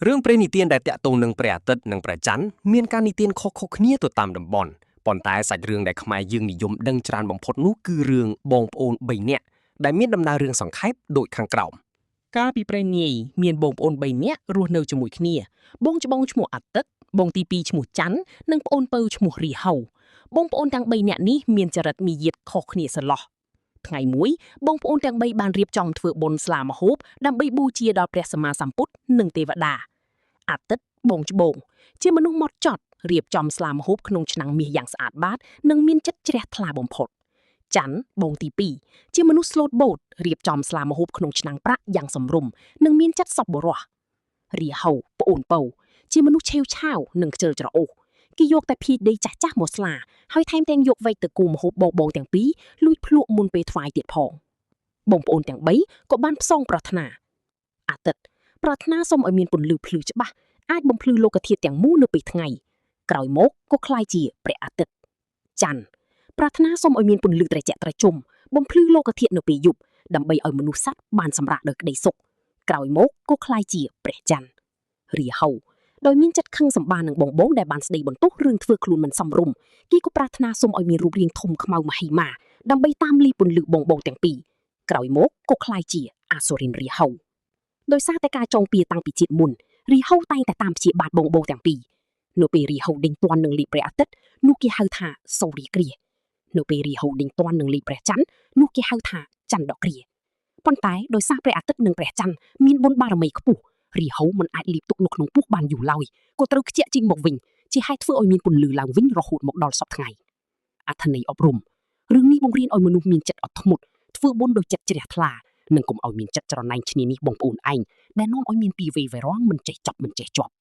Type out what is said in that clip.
រឿងព្រេងនិទានដែលតាក់ទងនឹងព្រះអាទិត្យនិងព្រះច័ន្ទមានការនិទានខុសៗគ្នាទៅតាមតំបន់ប៉ុន្តែសាច់រឿងដែលខ្មែរយើងនិយមដឹងច្រើនបំផុតនោះគឺរឿងបងប្អូន3នាក់ដែលមានដំណើររឿងសង្ខេបដូចខាងក្រោមកាលពីព្រេងនាយមានបងប្អូន3នាក់រស់នៅជាមួយគ្នាបងច្បងឈ្មោះអាទិត្យបងទី2ឈ្មោះច័ន្ទនិងប្អូនពៅឈ្មោះរីហៅបងប្អូនទាំង3នាក់នេះមានចរិតមាយាទខុសគ្នាសន្លោះថ្ងៃមួយបងប្អូនទាំង3បានរៀបចំធ្វើបុណ្យស្លាមហូបដើម្បីបូជាដល់ព្រះសម្មាសម្ពុទ្ធនិងទេវតាអាទិត្យបងច្បងជាមនុស្សម៉ត់ចត់រៀបចំស្លាមហូបក្នុងឆ្នាំងមាសយ៉ាងស្អាតបាតនិងមានចិត្តជ្រះថ្លាបំផុតច័ន្ទបងទី2ជាមនុស្សស្លូតបូតរៀបចំស្លាមហូបក្នុងឆ្នាំងប្រាក់យ៉ាងសម្រម្យនិងមានចិត្តសប្បុរសរាហៅប្អូនពៅជាមនុស្សឆេវឆាវនិងខ្ជិលច្រអូសគេយកតែភីដីចាស់ៗមកស្លាហើយថែមទាំងយកវែកទៅគូមហូបបងទាំងពីរលួចភ្លក់មុនពេលថ្វាយទៀតផងបងប្អូនទាំង3ក៏បានផ្សងប្រាថ្នាអាទិត្យប្រាថ្នាសូមឲ្យមានពន្លឺភ្លឺច្បាស់អាចបំភ្លឺលោកធាតុទាំងមូលនៅពេលថ្ងៃក្រោយមកក៏ក្លាយជាព្រះអាទិត្យច័ន្ទប្រាថ្នាសូមឲ្យមានពន្លឺត្រជាក់ត្រជុំបំភ្លឺលោកធាតុនៅពេលយប់ដើម្បីឲ្យមនុស្សសត្វបានសម្រាកដោយក្តីសុខក្រោយមកក៏ក្លាយជាព្រះច័ន្ទរាហៅដោយមានចិត្តខឹងសម្បានឹងបងដែលបានស្ដីបន្ទោសរឿងធ្វើខ្លួនមិនសមរម្យគេក៏ប្រាថ្នាសូមឲ្យមានរូបរាងធំខ្មៅមហិមាដើម្បីតាមលីពន្លឺបងទាំងពីរក្រោយមកក៏ក្លាយជាអសុរិនរាហៅដោយសារតែការចងពៀតាំងពីជាតិមុនរាហៅតែងតែតាមព្យាបាទបងទាំងពីរនៅពេលរាហៅដេញទាន់នឹងលីព្រះអាទិត្យនោះគេហៅថាសូរីគ្រានៅពេលរាហៅដេញទាន់នឹងលីព្រះច័ន្ទនោះគេហៅថាច័ន្ទដគ្រាប៉ុន្តែដោយសារព្រះអាទិត្យនិងព្រះច័ន្ទមានបុណ្យបារមីខ្ពស់រាហៅមិនអាចលីបទុកនៅក្នុងពោះបានយូរឡើយក៏ត្រូវខ្ជាក់ចេញមកវិញជាហេតុធ្វើឲ្យមានពន្លឺឡើងវិញរហូតមកដល់សព្វថ្ងៃអត្ថន័យអប់រំរឿងនេះបង្រៀនឲ្យមនុស្សមានចិត្តអត់ធ្មត់ធ្វើបុណ្យដោយចិត្តជ្រះថ្លានិងកុំឲ្យមានចិត្តច្រណែនឈ្នានីសបងប្អូនឯងដែលនាំឲ្យមានពីវេរវារងមិនចេះចាប់មិនចេះជាប់